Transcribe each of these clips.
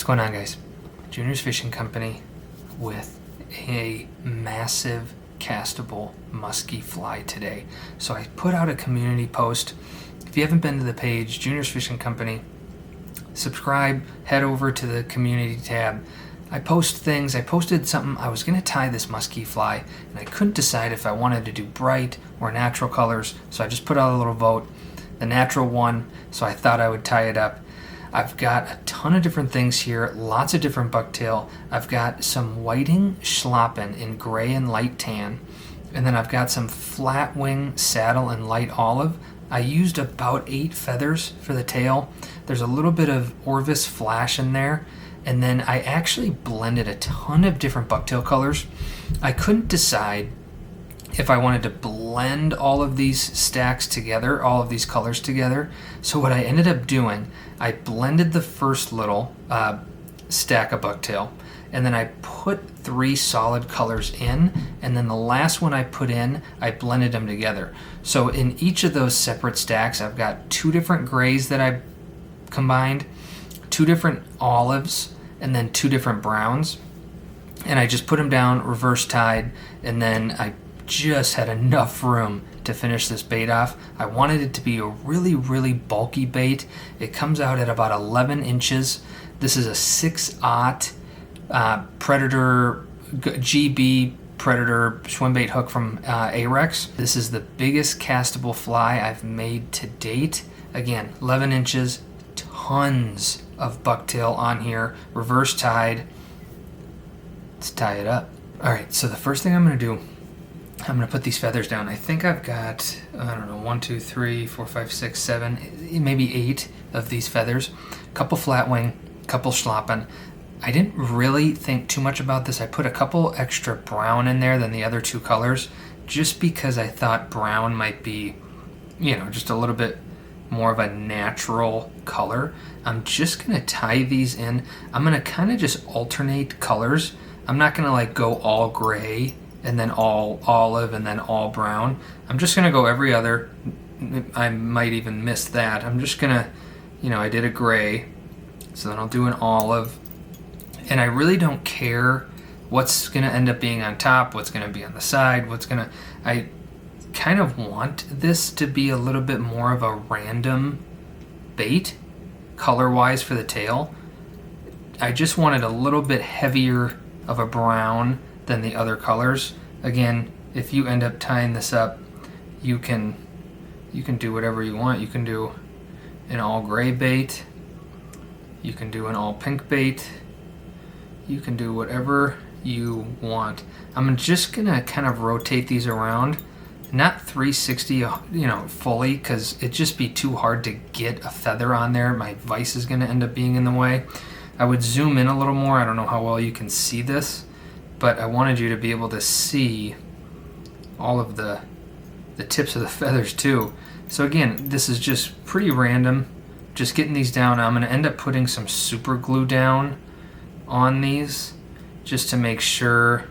What's going on, guys? Junior's Fishing Company with a massive castable musky fly today. So I put out a community post. If you haven't been to the page, Junior's Fishing Company, subscribe, head over to the community tab. I post things. I posted something. I was going to tie this musky fly, and I couldn't decide if I wanted to do bright or natural colors, so I just put out a little vote. The natural one, so I thought I would tie it up. I've got a ton of different things here, lots of different bucktail. I've got some whiting schlappen in gray and light tan, and then I've got some flat wing saddle and light olive. I used about 8 feathers for the tail. There's a little bit of Orvis flash in there, and then I actually blended a ton of different bucktail colors. I couldn't decide if I wanted to blend all of these stacks together, all of these colors together. So what I ended up doing, I blended the first little stack of bucktail, and then I put 3 solid colors in, and then the last one I put in, I blended them together. So in each of those separate stacks, I've got 2 different grays that I combined, 2 different olives, and then 2 different browns. And I just put them down, reverse tied, and then I just had enough room to finish this bait off. I wanted it to be a really, really bulky bait. It comes out at about 11 inches. This is a 6/0 Predator GB Predator swimbait hook from Ahrex. This is the biggest castable fly I've made to date. Again, 11 inches, tons of bucktail on here, reverse tied. Let's tie it up. All right, so the first thing I'm gonna do, I'm going to put these feathers down. I think I've got, 1, 2, 3, 4, 5, 6, 7, maybe 8 of these feathers. A couple flat wing, a couple schlappen. I didn't really think too much about this. I put a couple extra brown in there than the other 2 colors, just because I thought brown might be, just a little bit more of a natural color. I'm just going to tie these in. I'm going to kind of just alternate colors. I'm not going to like go all gray and then all olive, and then all brown. I'm just gonna go every other. I might even miss that. I'm just gonna, I did a gray, so then I'll do an olive. And I really don't care what's gonna end up being on top, what's gonna be on the side, I kind of want this to be a little bit more of a random bait, color-wise for the tail. I just wanted a little bit heavier of a brown than the other colors. Again, if you end up tying this up, you can do whatever you want. You can do an all gray bait, you can do an all pink bait, you can do whatever you want. I'm just gonna kind of rotate these around, not 360 fully, because it'd just be too hard to get a feather on there. My vise is gonna end up being in the way. I would zoom in a little more. I don't know how well you can see this, but I wanted you to be able to see all of the tips of the feathers too. So again, this is just pretty random, just getting these down. I'm going to end up putting some super glue down on these just to make sure.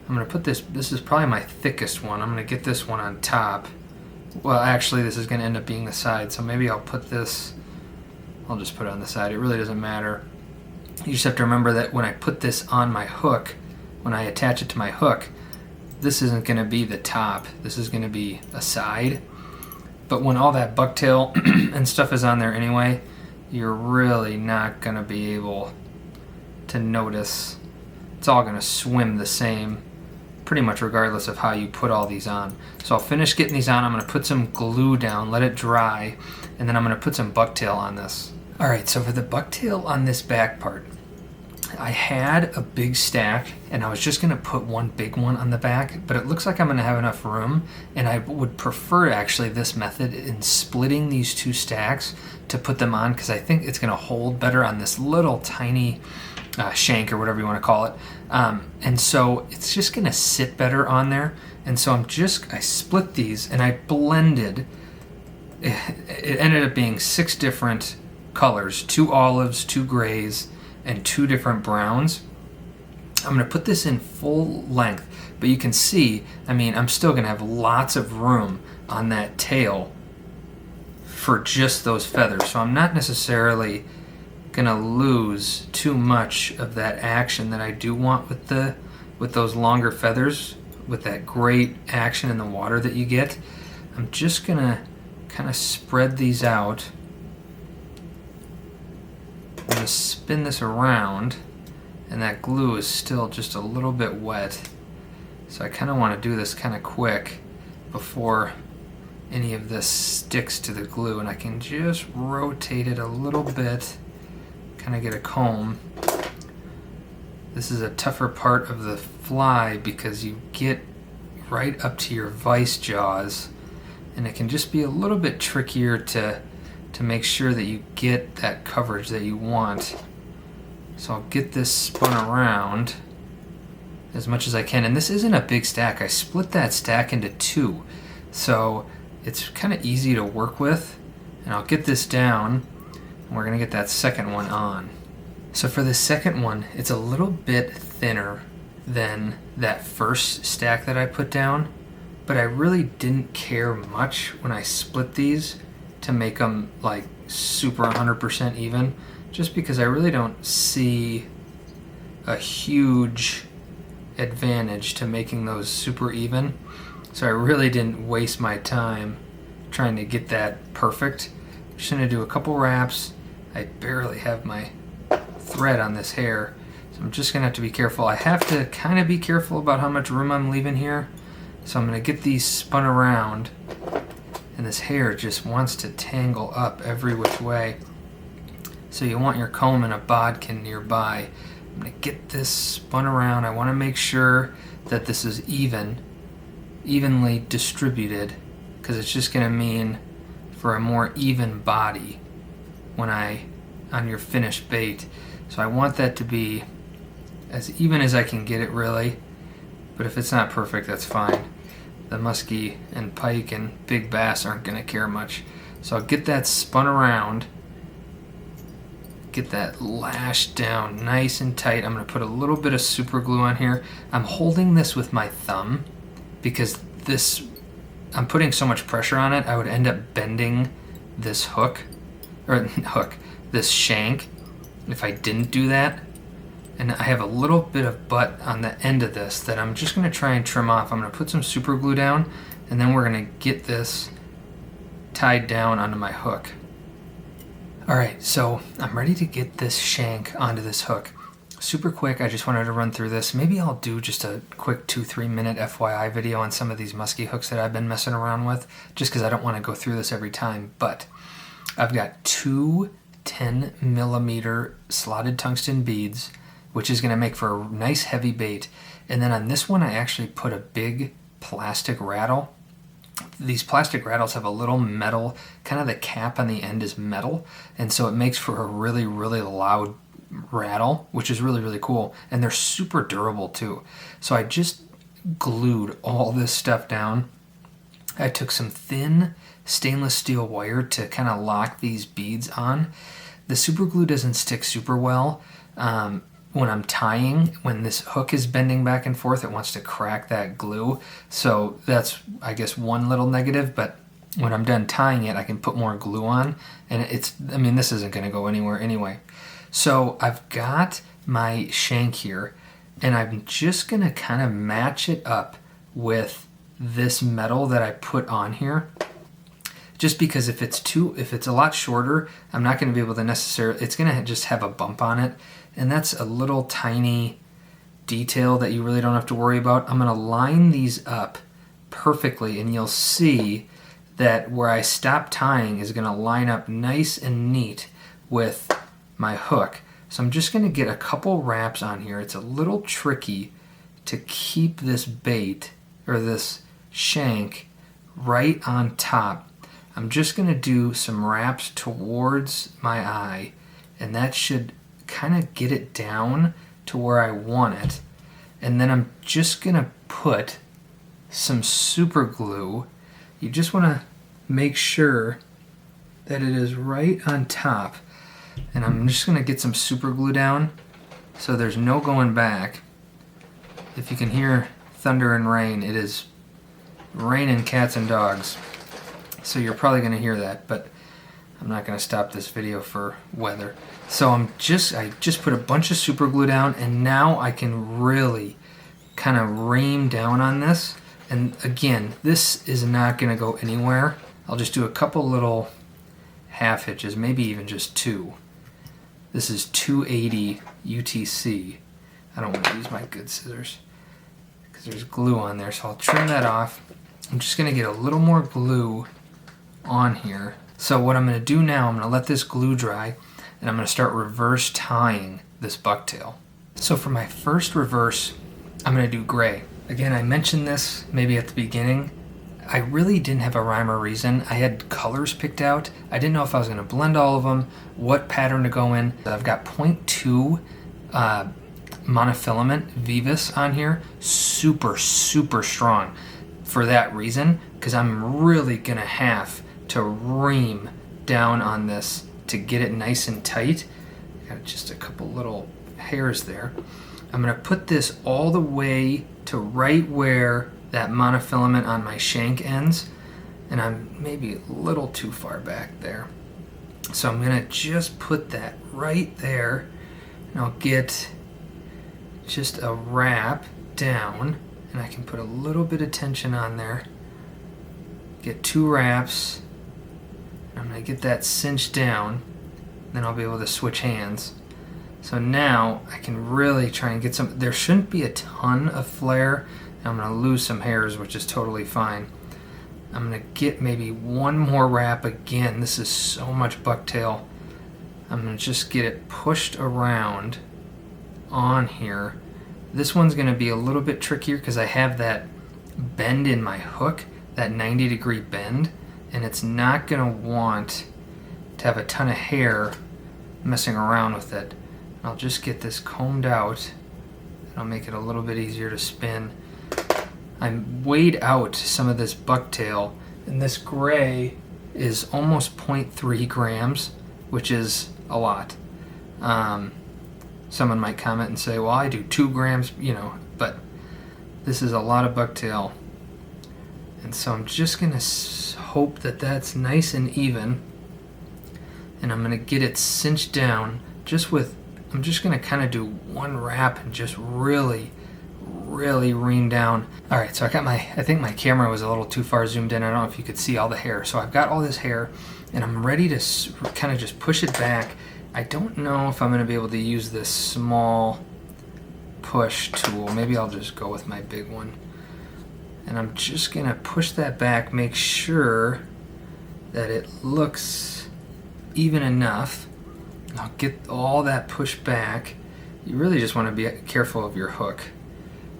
I'm going to put this is probably my thickest one. I'm going to get this one on top. Well, actually this is going to end up being the side, so maybe I'll just put it on the side. It really doesn't matter. You just have to remember that when I put this on my hook, when I attach it to my hook, this isn't going to be the top. This is going to be a side. But when all that bucktail and stuff is on there anyway, you're really not going to be able to notice. It's all going to swim the same, pretty much regardless of how you put all these on. So I'll finish getting these on. I'm going to put some glue down, let it dry, and then I'm going to put some bucktail on this. All right, so for the bucktail on this back part, I had a big stack, and I was just going to put one big one on the back, but it looks like I'm going to have enough room, and I would prefer actually this method in splitting these 2 stacks to put them on, because I think it's going to hold better on this little tiny shank or whatever you want to call it. And so it's just going to sit better on there. And so I split these and I blended. It ended up being 6 different colors, 2 olives, 2 grays, and 2 different browns. I'm going to put this in full length, but you can see, I'm still going to have lots of room on that tail for just those feathers. So I'm not necessarily gonna lose too much of that action that I do want with those longer feathers, with that great action in the water that you get. I'm just gonna kind of spread these out. I'm gonna spin this around, and that glue is still just a little bit wet. So I kind of want to do this kind of quick before any of this sticks to the glue, and I can just rotate it a little bit, kind of get a comb. This is a tougher part of the fly because you get right up to your vice jaws, and it can just be a little bit trickier to make sure that you get that coverage that you want. So I'll get this spun around as much as I can, and this isn't a big stack. I split that stack into 2, so it's kind of easy to work with. And I'll get this down, and we're gonna get that second one on. So for the second one, it's a little bit thinner than that first stack that I put down, but I really didn't care much when I split these to make them like super 100% even, just because I really don't see a huge advantage to making those super even. So I really didn't waste my time trying to get that perfect. I'm just gonna do a couple wraps. I barely have my thread on this hair, so I'm just gonna have to be careful. I have to kind of be careful about how much room I'm leaving here. So I'm gonna get these spun around, and this hair just wants to tangle up every which way. So you want your comb and a bodkin nearby. I'm gonna get this spun around. I wanna make sure that this is evenly distributed, because it's just gonna mean for a more even body on your finished bait. So I want that to be as even as I can get it, really. But if it's not perfect, that's fine. The muskie and pike and big bass aren't gonna care much. So I'll get that spun around, get that lashed down nice and tight. I'm gonna put a little bit of super glue on here. I'm holding this with my thumb because I'm putting so much pressure on it, I would end up bending this this shank if I didn't do that. And I have a little bit of butt on the end of this that I'm just gonna try and trim off. I'm gonna put some super glue down, and then we're gonna get this tied down onto my hook. All right, so I'm ready to get this shank onto this hook. Super quick, I just wanted to run through this. Maybe I'll do just a quick 2-3 minute FYI video on some of these musky hooks that I've been messing around with, just because I don't want to go through this every time. But I've got 2 10mm slotted tungsten beads, which is going to make for a nice heavy bait. And then on this one, I actually put a big plastic rattle. These plastic rattles have a little metal, kind of the cap on the end is metal, and so it makes for a really, really loud rattle, which is really, really cool. And they're super durable too. So I just glued all this stuff down. I took some thin stainless steel wire to kind of lock these beads on. The super glue doesn't stick super well. When I'm tying, when this hook is bending back and forth, it wants to crack that glue. So that's, I guess, one little negative, but when I'm done tying it, I can put more glue on, and this isn't gonna go anywhere anyway. So I've got my shank here, and I'm just gonna kind of match it up with this metal that I put on here. Just because if it's a lot shorter, I'm not gonna be able to necessarily, it's gonna just have a bump on it. And that's a little tiny detail that you really don't have to worry about. I'm gonna line these up perfectly, and you'll see that where I stop tying is gonna line up nice and neat with my hook. So I'm just gonna get a couple wraps on here. It's a little tricky to keep this bait, or this shank, right on top. I'm just gonna do some wraps towards my eye, and that should kind of get it down to where I want it. And then I'm just gonna put some super glue. You just want to make sure that it is right on top. And I'm just gonna get some super glue down so there's no going back. If you can hear thunder and rain, it is raining cats and dogs. So you're probably gonna hear that, but I'm not going to stop this video for weather. So I just put a bunch of super glue down, and now I can really kind of ream down on this. And again, this is not going to go anywhere. I'll just do a couple little half hitches, maybe even just 2. This is 280 UTC. I don't want to use my good scissors because there's glue on there, so I'll trim that off. I'm just going to get a little more glue on here. So what I'm going to do now, I'm going to let this glue dry, and I'm going to start reverse tying this bucktail. So for my first reverse, I'm going to do gray. Again, I mentioned this maybe at the beginning. I really didn't have a rhyme or reason. I had colors picked out. I didn't know if I was going to blend all of them, what pattern to go in. I've got 0.2 monofilament veevus on here. Super, super strong for that reason, because I'm really going to have to ream down on this to get it nice and tight. Got just a couple little hairs there. I'm going to put this all the way to right where that monofilament on my shank ends, and I'm maybe a little too far back there. So I'm going to just put that right there, and I'll get just a wrap down, and I can put a little bit of tension on there. Get 2 wraps. I'm going to get that cinched down, then I'll be able to switch hands. So now I can really try and get some. There shouldn't be a ton of flare. I'm going to lose some hairs, which is totally fine. I'm going to get maybe 1 more wrap again. This is so much bucktail. I'm going to just get it pushed around on here. This one's going to be a little bit trickier because I have that bend in my hook, that 90-degree bend, and it's not going to want to have a ton of hair messing around with it. I'll just get this combed out. That'll make it a little bit easier to spin. I weighed out some of this bucktail, and this gray is almost 0.3 grams, which is a lot. Someone might comment and say, well, I do 2 grams, but this is a lot of bucktail. And so I'm just going to hope that that's nice and even, and I'm going to get it cinched down I'm just going to kind of do 1 wrap and just really ream down. All right, so I think my camera was a little too far zoomed in. I don't know if you could see all the hair. So I've got all this hair, and I'm ready to kind of just push it back. I don't know if I'm going to be able to use this small push tool. Maybe I'll just go with my big one. And I'm just going to push that back, make sure that it looks even enough. I'll get all that pushed back. You really just want to be careful of your hook.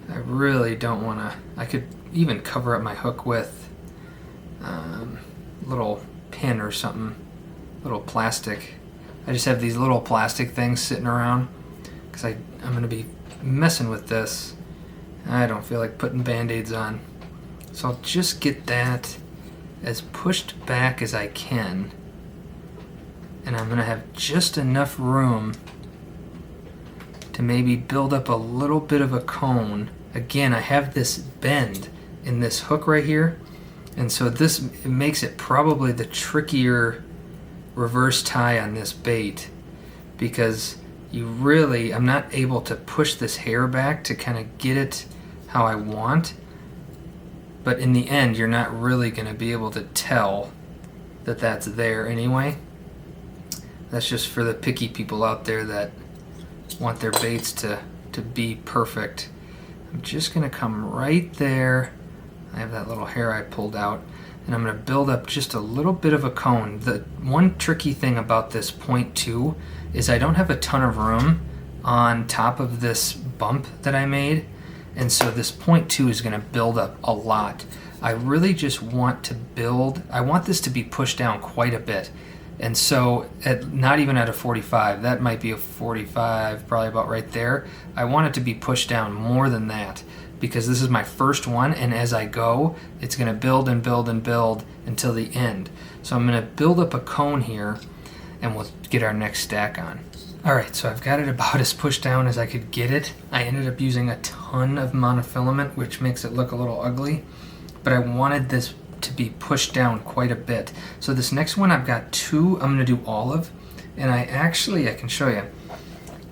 I really don't want to. I could even cover up my hook with a little pin or something, little plastic. I just have these little plastic things sitting around because I'm going to be messing with this. I don't feel like putting band-aids on. So I'll just get that as pushed back as I can. And I'm going to have just enough room to maybe build up a little bit of a cone. Again, I have this bend in this hook right here, and so it makes it probably the trickier reverse tie on this bait, because I'm not able to push this hair back to kind of get it how I want, but in the end you're not really going to be able to tell that that's there anyway. That's just for the picky people out there that want their baits to be perfect. I'm just going to come right there. I have that little hair I pulled out, and I'm going to build up just a little bit of a cone. The one tricky thing about this 0.2 is I don't have a ton of room on top of this bump that I made, and so this 0.2 is going to build up a lot. I really just want I want this to be pushed down quite a bit. And so not even at a 45, that might be a 45, probably about right there. I want it to be pushed down more than that, because this is my first one, and as I go, it's going to build and build and build until the end. So I'm going to build up a cone here, and we'll get our next stack on. All right, so I've got it about as pushed down as I could get it. I ended up using a ton of monofilament, which makes it look a little ugly, but I wanted this to be pushed down quite a bit. So this next one I've got two, I'm going to do olive, and I can show you.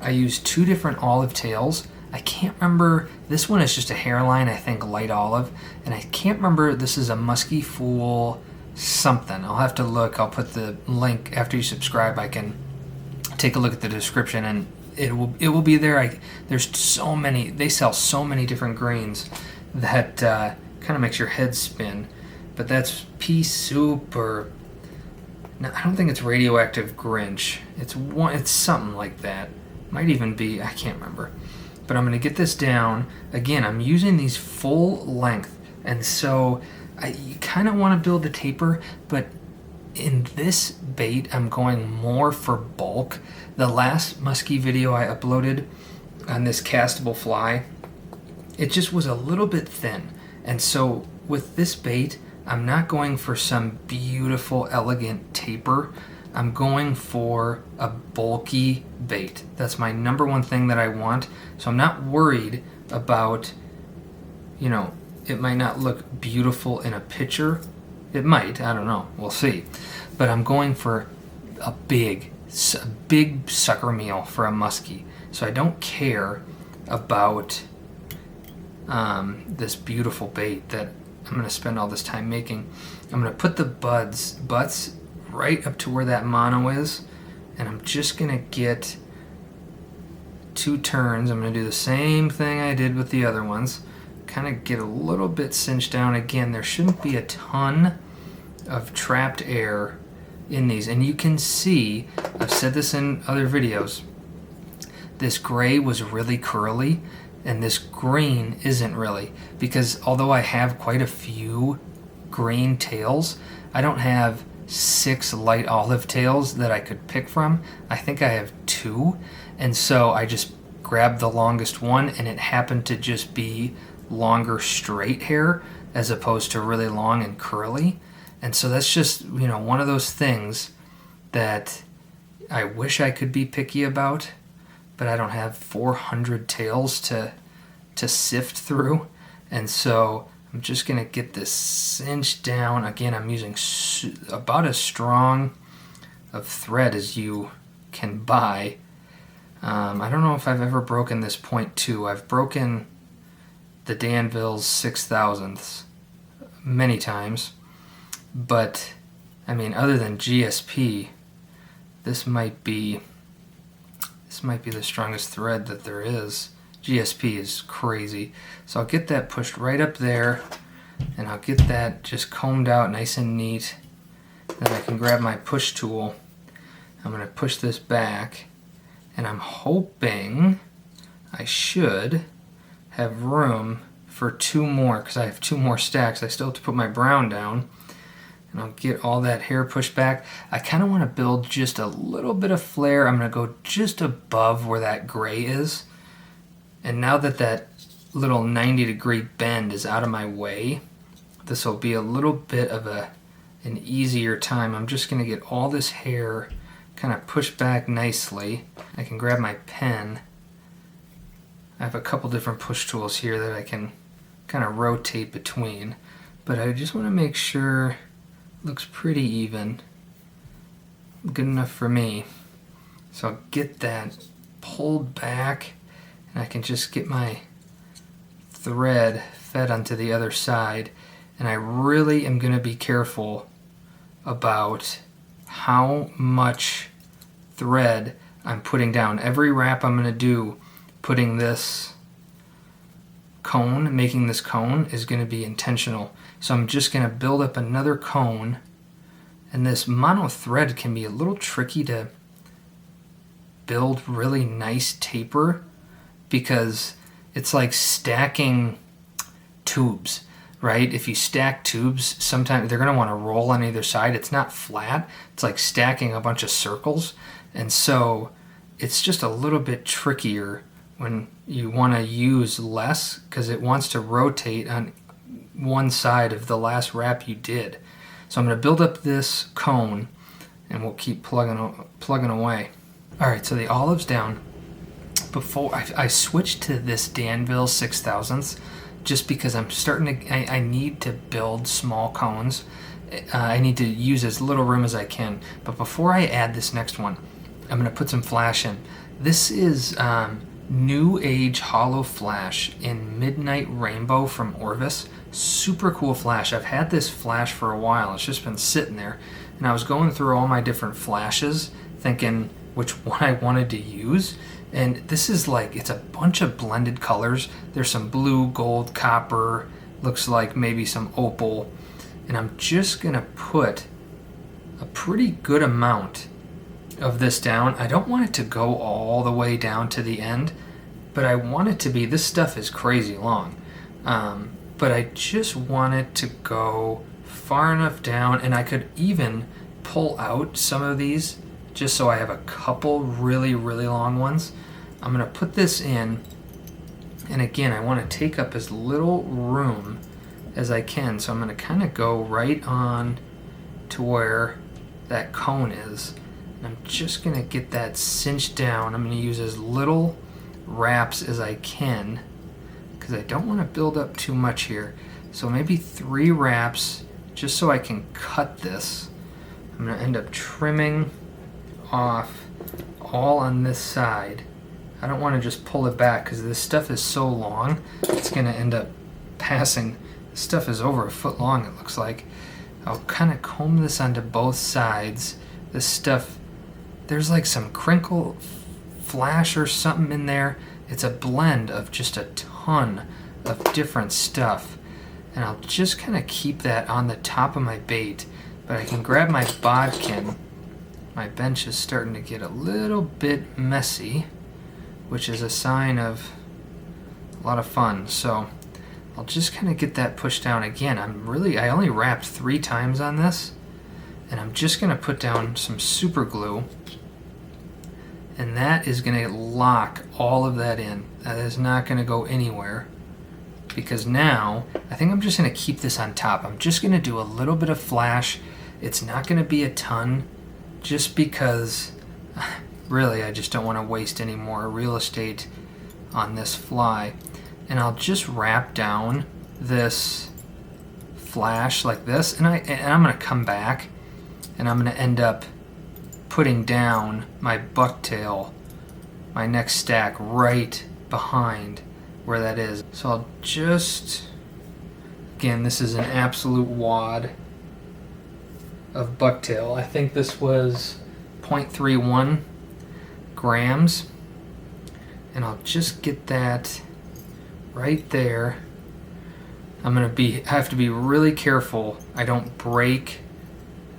I used two different olive tails. I can't remember, this one is just a hairline, I think light olive, and I can't remember, this is a Musky Fool something. I'll have to look, I'll put the link after you subscribe. I can take a look at the description and it will be there. There's so many, they sell so many different grains that kind of makes your head spin. But that's pea soup, or no, I don't think it's radioactive Grinch. It's something like that. Might even be, I can't remember. But I'm going to get this down. Again, I'm using these full length, and so you kind of want to build the taper, but in this bait, I'm going more for bulk. The last musky video I uploaded on this castable fly, it just was a little bit thin. And so with this bait, I'm not going for some beautiful, elegant taper. I'm going for a bulky bait. That's my number one thing that I want. So I'm not worried about, it might not look beautiful in a picture. It might, I don't know, we'll see. But I'm going for a big sucker meal for a muskie. So I don't care about this beautiful bait that I'm going to spend all this time making. I'm going to put the butts right up to where that mono is, and I'm just going to get 2 turns. I'm going to do the same thing I did with the other ones. Kind of get a little bit cinched down. Again, there shouldn't be a ton of trapped air in these, and you can see, I've said this in other videos, this gray was really curly and this green isn't really, because although I have quite a few green tails, I don't have 6 light olive tails that I could pick from. I think I have 2, and so I just grabbed the longest one, and it happened to just be longer straight hair as opposed to really long and curly. And so that's just, one of those things that I wish I could be picky about, but I don't have 400 tails to sift through. And so I'm just going to get this cinched down. Again, I'm using about as strong of thread as you can buy. I don't know if I've ever broken this 0.2. I've broken the Danville's 6/1000ths many times. But, other than GSP, this might be the strongest thread that there is. GSP is crazy. So I'll get that pushed right up there, and I'll get that just combed out nice and neat. Then I can grab my push tool. I'm going to push this back, and I'm hoping I should have room for 2 more, because I have 2 more stacks. I still have to put my brown down. And I'll get all that hair pushed back. I kind of want to build just a little bit of flare. I'm going to go just above where that gray is. And now that that little 90-degree bend is out of my way, this will be a little bit of an easier time. I'm just going to get all this hair kind of pushed back nicely. I can grab my pen. I have a couple different push tools here that I can kind of rotate between. But I just want to make sure looks pretty even. Good enough for me. So I'll get that pulled back, and I can just get my thread fed onto the other side. And I really am going to be careful about how much thread I'm putting down. Every wrap I'm going to do, putting this cone, making this cone, is going to be intentional. So I'm just going to build up another cone, and this mono thread can be a little tricky to build really nice taper, because it's like stacking tubes, right? If you stack tubes, sometimes they're going to want to roll on either side. It's not flat. It's like stacking a bunch of circles, and so it's just a little bit trickier when you want to use less, because it wants to rotate on one side of the last wrap you did. So I'm going to build up this cone, and we'll keep plugging away. Alright, so the olive's down. Before I switched to this Danville 6/1000ths, just because I'm starting to, I need to build small cones. I need to use as little room as I can. But before I add this next one, I'm going to put some flash in. This is New Age Hollow Flash in Midnight Rainbow from Orvis. Super cool flash. I've had this flash for a while. It's just been sitting there. And I was going through all my different flashes, thinking which one I wanted to use. And this is like, it's a bunch of blended colors. There's some blue, gold, copper, looks like maybe some opal. And I'm just gonna put a pretty good amount of this down. I don't want it to go all the way down to the end, but I want it to be, this stuff is crazy long. But I just want it to go far enough down, and I could even pull out some of these just so I have a couple really, really long ones. I'm gonna put this in, and again, I wanna take up as little room as I can. So I'm gonna kinda go right on to where that cone is. And I'm just gonna get that cinched down. I'm gonna use as little wraps as I can because I don't wanna build up too much here. So maybe 3 wraps just so I can cut this. I'm gonna end up trimming off all on this side. I don't want to just pull it back because this stuff is so long, it's gonna end up passing. This stuff is over a foot long, it looks like. I'll kind of comb this onto both sides. This stuff, there's like some crinkle flash or something in there. It's a blend of just a ton of different stuff. And I'll just kind of keep that on the top of my bait. But I can grab my bodkin. My bench is starting to get a little bit messy, which is a sign of a lot of fun. So I'll just kind of get that pushed down again. I only wrapped 3 times on this, and I'm just going to put down some super glue, and that is going to lock all of that in. That is not going to go anywhere, because now I think I'm just going to keep this on top. I'm just going to do a little bit of flash. It's not going to be a ton, just because really I just don't want to waste any more real estate on this fly. And I'll just wrap down this flash like this, and I'm going to come back and I'm going to end up putting down my bucktail, my next stack, right behind where that is. So I'll just, again, this is an absolute wad of bucktail. I think this was 0.31 grams, and I'll just get that right there. I have to be really careful I don't break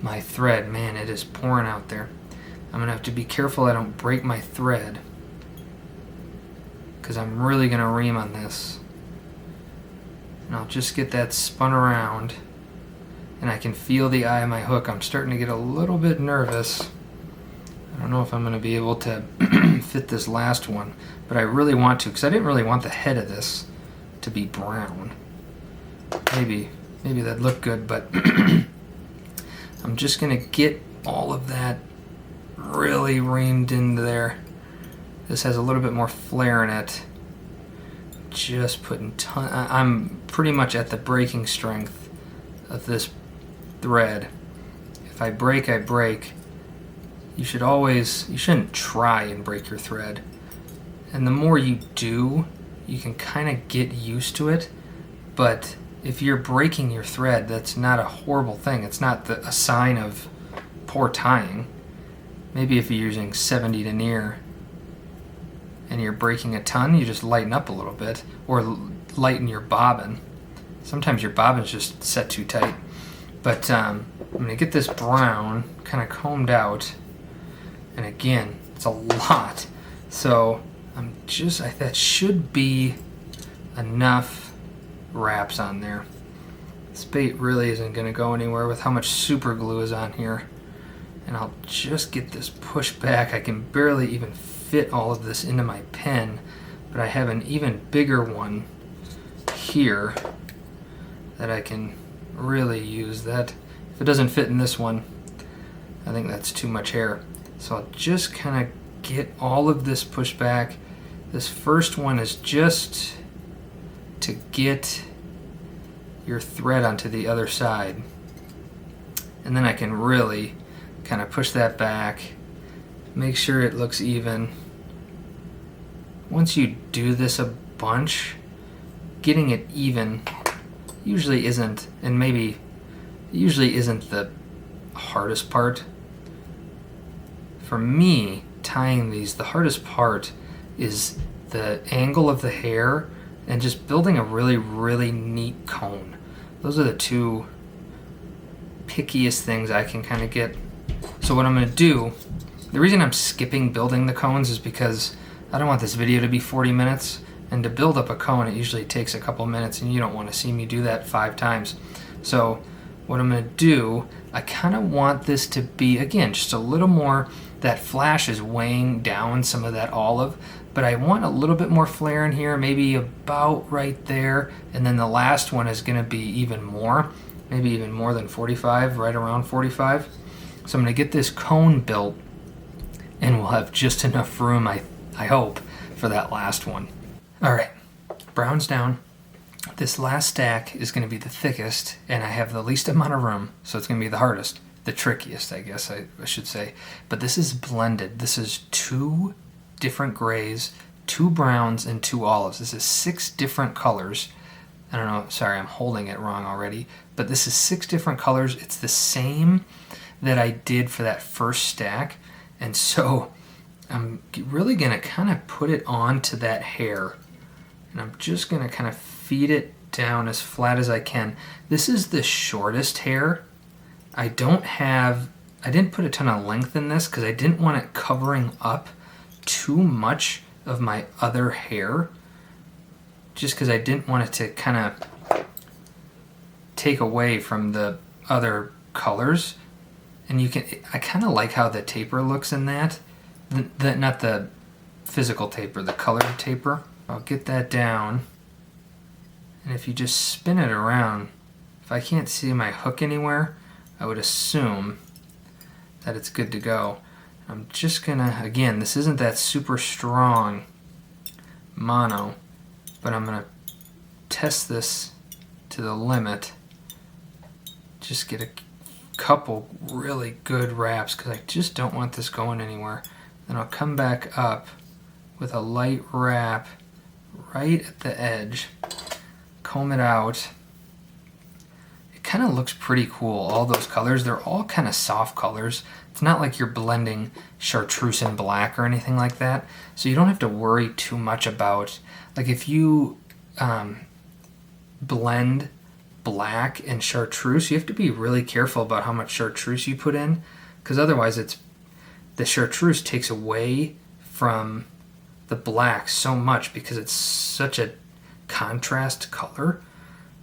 my thread. Man, it is pouring out there. I'm gonna have to be careful I don't break my thread, because I'm really gonna ream on this. And I'll just get that spun around, and I can feel the eye of my hook. I'm starting to get a little bit nervous. I don't know if I'm going to be able to fit this last one, but I really want to, because I didn't really want the head of this to be brown. Maybe that'd look good, but I'm just going to get all of that really reamed into there. This has a little bit more flare in it. Just putting I'm pretty much at the breaking strength of this thread. If I break, I break. You shouldn't try and break your thread. And the more you do, you can kind of get used to it. But if you're breaking your thread, that's not a horrible thing. It's not a sign of poor tying. Maybe if you're using 70 denier and you're breaking a ton, you just lighten up a little bit, or lighten your bobbin. Sometimes your bobbin's just set too tight. But I'm going to get this brown kind of combed out. And again, it's a lot. So that should be enough wraps on there. This bait really isn't going to go anywhere with how much super glue is on here. And I'll just get this pushed back. I can barely even fit all of this into my pen, but I have an even bigger one here that I can really use. That if it doesn't fit in this one, I think that's too much hair. So I'll just kind of get all of this pushed back. This first one is just to get your thread onto the other side. And then I can really kind of push that back, make sure it looks even. Once you do this a bunch, getting it even usually isn't, and maybe usually isn't the hardest part. For me, tying these, the hardest part is the angle of the hair and just building a really, really neat cone. Those are the two pickiest things I can kind of get. So what I'm going to do, the reason I'm skipping building the cones is because I don't want this video to be 40 minutes, and to build up a cone it usually takes a couple minutes, and you don't want to see me do that 5 times. So what I'm going to do, I kind of want this to be, again, just a little more, that flash is weighing down some of that olive, but I want a little bit more flare in here, maybe about right there, and then the last one is going to be even more, maybe even more than 45, right around 45. So I'm going to get this cone built, and we'll have just enough room, I hope, for that last one. All right, brown's down. This last stack is going to be the thickest, and I have the least amount of room, so it's going to be the hardest, the trickiest, I guess I should say. But this is blended. This is 2 different grays, 2 browns, and 2 olives. This is 6 different colors. I don't know, sorry, I'm holding it wrong already, but this is 6 different colors. It's the same that I did for that first stack, and so I'm really going to kind of put it onto that hair, and I'm just going to kind of feed it down as flat as I can. This is the shortest hair. I didn't put a ton of length in this because I didn't want it covering up too much of my other hair, just because I didn't want it to kind of take away from the other colors. And I kind of like how the taper looks in that. Not the physical taper, the colored taper. I'll get that down. And if you just spin it around, if I can't see my hook anywhere, I would assume that it's good to go. I'm just gonna, again, this isn't that super strong mono, but I'm gonna test this to the limit. Just get a couple really good wraps because I just don't want this going anywhere. Then I'll come back up with a light wrap right at the edge, comb it out. It kind of looks pretty cool, all those colors. They're all kind of soft colors. It's not like you're blending chartreuse and black or anything like that, so you don't have to worry too much about, like if you blend black and chartreuse, you have to be really careful about how much chartreuse you put in, because otherwise the chartreuse takes away from the black so much because it's such a contrast color.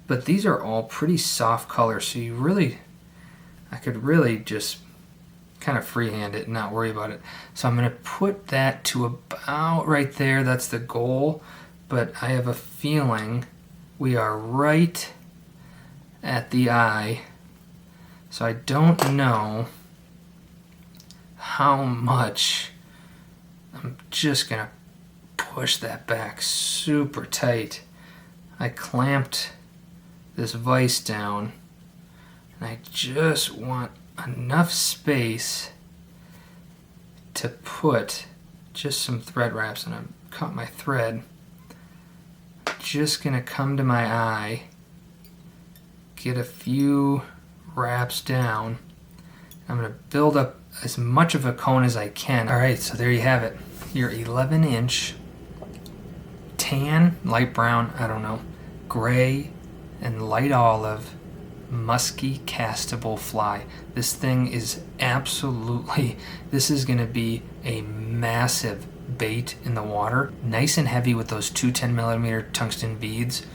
But these are all pretty soft colors, so I could really just kind of freehand it and not worry about it. So I'm going to put that to about right there. That's the goal, but I have a feeling we are right at the eye, so I don't know how much. I'm just going to push that back super tight. I clamped this vise down, and I just want enough space to put just some thread wraps, and I've caught my thread. Just gonna come to my eye, get a few wraps down. I'm gonna build up as much of a cone as I can. All right, so there you have it. Your 11-inch tan, light brown, I don't know, gray and light olive musky castable fly. This thing is absolutely, this is going to be a massive bait in the water. Nice and heavy with those 2 10mm tungsten beads.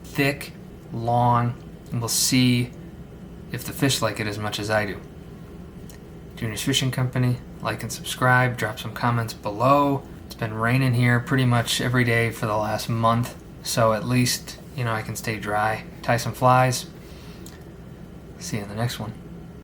Thick, long, and we'll see if the fish like it as much as I do. Junior's Fishing Company, like and subscribe, drop some comments below. It's been raining here pretty much every day for the last month, so at least, I can stay dry, tie some flies. See you in the next one.